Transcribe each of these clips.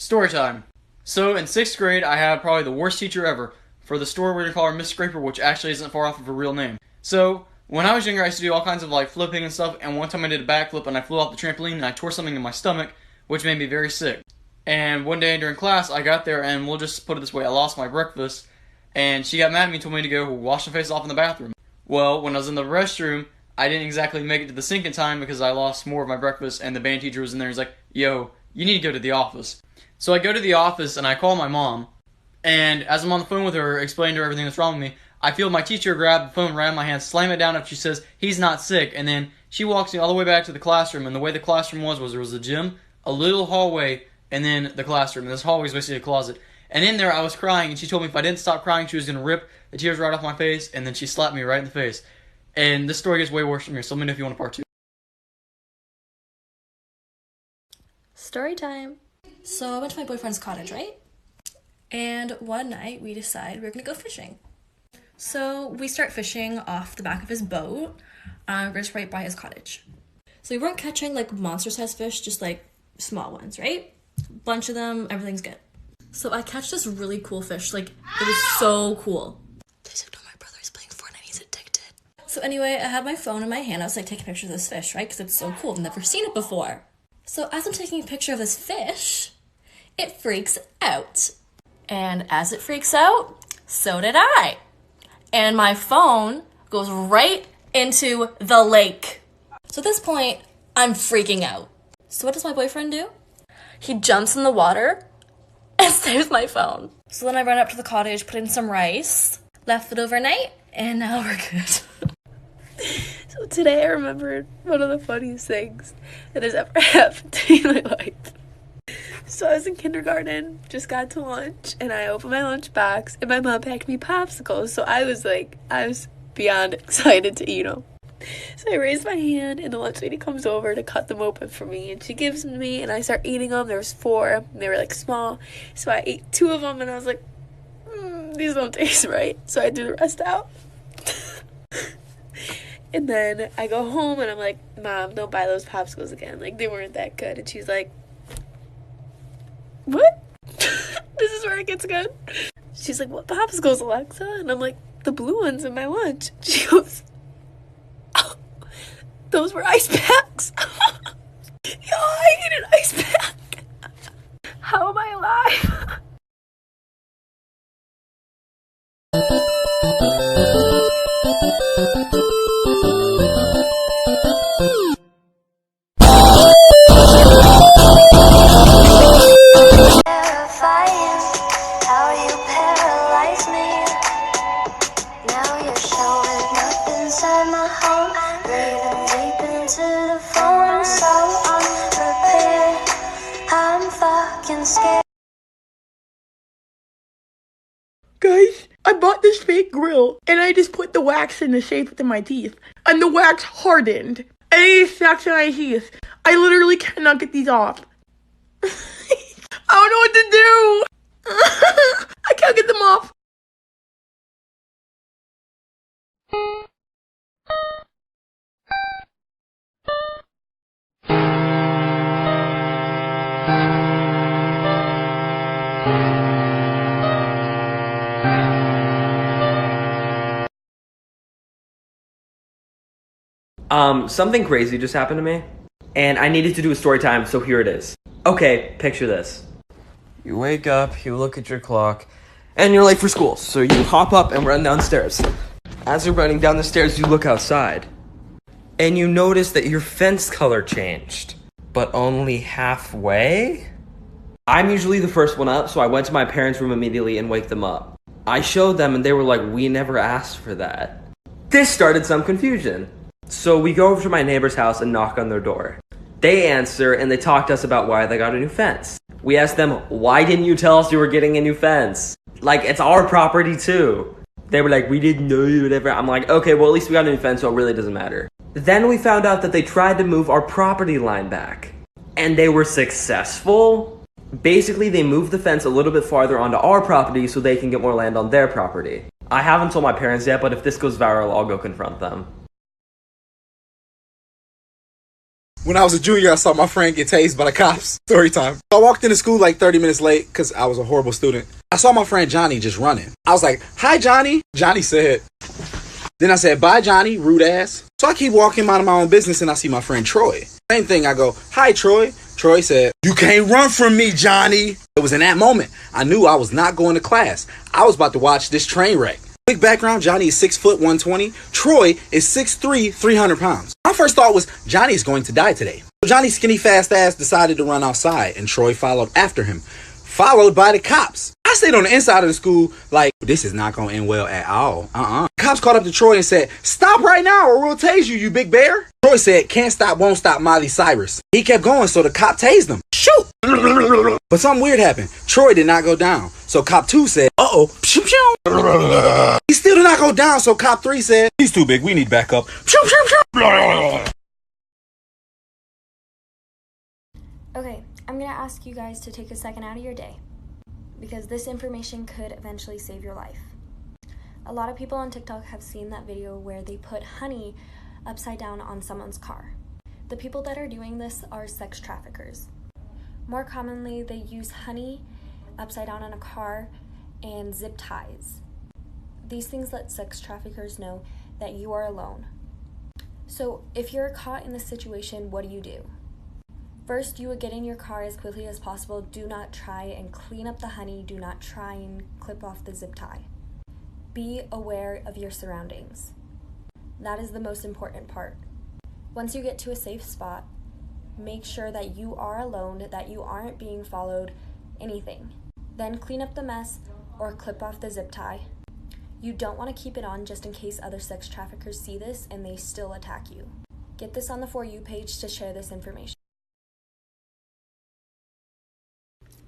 Story time. So in 6th grade, I had probably the worst teacher ever. For the story, we're going to call her Miss Scraper, which actually isn't far off of her real name. So, when I was younger, I used to do all kinds of flipping and stuff, and one time I did a backflip and I flew off the trampoline and I tore something in my stomach, which made me very sick. And one day during class, I got there and we'll just put it this way, I lost my breakfast, and she got mad at me and told me to go wash my face off in the bathroom. Well, when I was in the restroom, I didn't exactly make it to the sink in time because I lost more of my breakfast, and the band teacher was in there and he's like, yo, you need to go to the office. So I go to the office and I call my mom, and as I'm on the phone with her, explaining to her everything that's wrong with me, I feel my teacher grab the phone right in my hand, slam it down if she says, he's not sick, and then she walks me all the way back to the classroom, and the way the classroom was there was a gym, a little hallway, and then the classroom, and this hallway was basically a closet. And in there I was crying, and she told me if I didn't stop crying, she was going to rip the tears right off my face, and then she slapped me right in the face. And this story gets way worse from here, so let me know if you want a part 2. Story time. So I went to my boyfriend's cottage, right? And one night we decided we were gonna go fishing. So we start fishing off the back of his boat, just right by his cottage. So we weren't catching monster-sized fish, just small ones, right? Bunch of them, everything's good. So I catch this really cool fish, it was so cool. Please don't know my brother is playing Fortnite, he's addicted. So anyway, I had my phone in my hand, I was taking pictures of this fish, right? Because it's so cool, I've never seen it before. So as I'm taking a picture of this fish, it freaks out. And as it freaks out, so did I. And my phone goes right into the lake. So at this point, I'm freaking out. So what does my boyfriend do? He jumps in the water and saves my phone. So then I run up to the cottage, put in some rice, left it overnight, and now we're good. So today I remembered one of the funniest things that has ever happened to me in my life. So I was in kindergarten, just got to lunch, and I opened my lunch box, and my mom packed me popsicles. So I was beyond excited to eat them. So I raised my hand, and the lunch lady comes over to cut them open for me, and she gives them to me, and I start eating them. There was 4, and they were small. So I ate 2 of them, and I was like, these don't taste right. So I threw the rest out. And then I go home, and I'm like, Mom, don't buy those popsicles again. They weren't that good. And she's like, what? This is where it gets good. She's like, what popsicles, Alexa? And I'm like, the blue ones in my lunch. She goes, oh, those were ice packs. Yo, I ate an ice pack. How am I alive? Guys, I bought this fake grill, and I just put the wax in the shape of my teeth, and the wax hardened, and it stuck to my teeth. I literally cannot get these off. I don't know what to do. I can't get them off. Something crazy just happened to me, and I needed to do a story time, so here it is. Okay, picture this. You wake up, you look at your clock, and you're late for school, so you hop up and run downstairs. As you're running down the stairs, you look outside, and you notice that your fence color changed, but only halfway? I'm usually the first one up, so I went to my parents' room immediately and waked them up. I showed them, and they were like, we never asked for that. This started some confusion. So we go over to my neighbor's house and knock on their door. They answer, and they talk to us about why they got a new fence. We asked them, why didn't you tell us you were getting a new fence? It's our property too. They were like, we didn't know you, whatever. I'm like, okay, well, at least we got a new fence, so it really doesn't matter. Then we found out that they tried to move our property line back. And they were successful. Basically, they moved the fence a little bit farther onto our property so they can get more land on their property. I haven't told my parents yet, but if this goes viral, I'll go confront them. When I was a junior, I saw my friend get tased by the cops. Story time. So I walked into school like 30 minutes late because I was a horrible student. I saw my friend Johnny just running. I was like, "Hi, Johnny." Johnny said. Then I said, "Bye, Johnny, rude ass." So I keep walking out of my own business and I see my friend Troy. Same thing. I go, "Hi, Troy." Troy said, "You can't run from me, Johnny." It was in that moment I knew I was not going to class. I was about to watch this train wreck. Quick background, Johnny is 6 foot 120. Troy is 6'3", 300 pounds. My first thought was, Johnny is going to die today. So Johnny's skinny fast ass decided to run outside and Troy followed after him, followed by the cops. I stayed on the inside of the school like, this is not going to end well at all. Cops called up to Troy and said, "Stop right now or we'll tase you, you big bear." Troy said, "Can't stop, won't stop, Miley Cyrus." He kept going, so the cop tased him. Shoot! But something weird happened. Troy did not go down. So cop 2 said, "Uh-oh." He still did not go down, so cop 3 said, "He's too big, we need backup." Okay, I'm gonna ask you guys to take a second out of your day because this information could eventually save your life. A lot of people on TikTok have seen that video where they put honey upside down on someone's car. The people that are doing this are sex traffickers. More commonly, they use honey upside down on a car and zip ties. These things let sex traffickers know that you are alone. So if you're caught in this situation, what do? First, you would get in your car as quickly as possible. Do not try and clean up the honey. Do not try and clip off the zip tie. Be aware of your surroundings. That is the most important part. Once you get to a safe spot, make sure that you are alone, that you aren't being followed, anything. Then clean up the mess or clip off the zip tie. You don't want to keep it on just in case other sex traffickers see this and they still attack you. Get this on the For You page to share this information.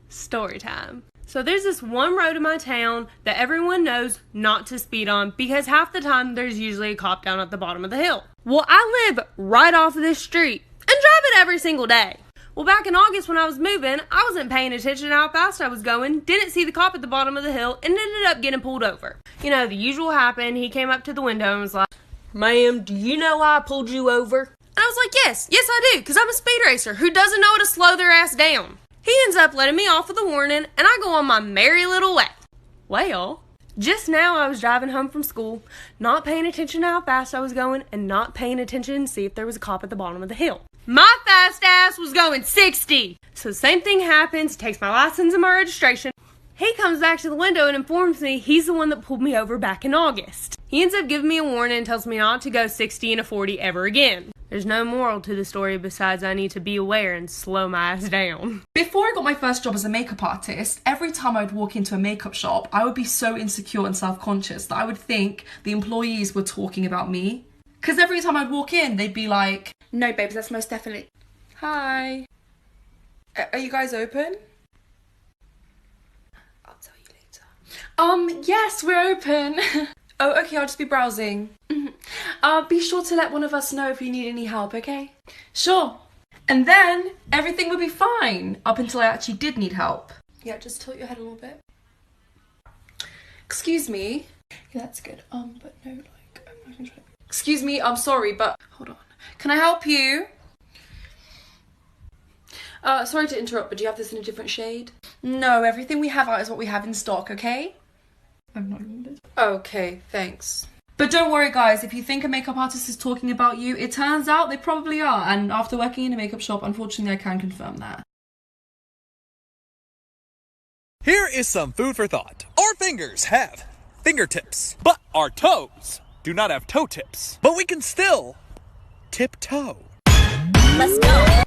Story time. So there's this one road in my town that everyone knows not to speed on because half the time there's usually a cop down at the bottom of the hill. Well, I live right off of this street and drive it every single day. Well, back in August when I was moving, I wasn't paying attention to how fast I was going, didn't see the cop at the bottom of the hill, and ended up getting pulled over. You know, the usual happened. He came up to the window and was like, "Ma'am, do you know why I pulled you over?" And I was like, yes I do, because I'm a speed racer who doesn't know how to slow their ass down. He ends up letting me off with a warning, and I go on my merry little way. Well, just now I was driving home from school, not paying attention to how fast I was going, and not paying attention to see if there was a cop at the bottom of the hill. My fast ass was going 60. So the same thing happens, takes my license and my registration. He comes back to the window and informs me he's the one that pulled me over back in August. He ends up giving me a warning and tells me not to go 60 and a 40 ever again. There's no moral to the story besides I need to be aware and slow my ass down. Before I got my first job as a makeup artist, every time I would walk into a makeup shop, I would be so insecure and self-conscious that I would think the employees were talking about me. Because every time I'd walk in, they'd be like, "No, babes, that's most definitely... Hi. Are you guys open?" I'll tell you later. Yes, we're open. Oh, okay, I'll just be browsing. Be sure to let one of us know if you need any help, okay? Sure. And then everything would be fine up until I actually did need help. Yeah, just tilt your head a little bit. Excuse me. Yeah, that's good. But no, like, I'm not gonna try. Excuse me, I'm sorry, but hold on. Can I help you? Sorry to interrupt, but do you have this in a different shade? No, everything we have out is what we have in stock, okay? I'm not even this. Okay, thanks. But don't worry, guys, if you think a makeup artist is talking about you, it turns out they probably are, and after working in a makeup shop, unfortunately, I can confirm that. Here is some food for thought. Our fingers have fingertips, but our toes do not have toe tips. But we can still tiptoe. Let's go.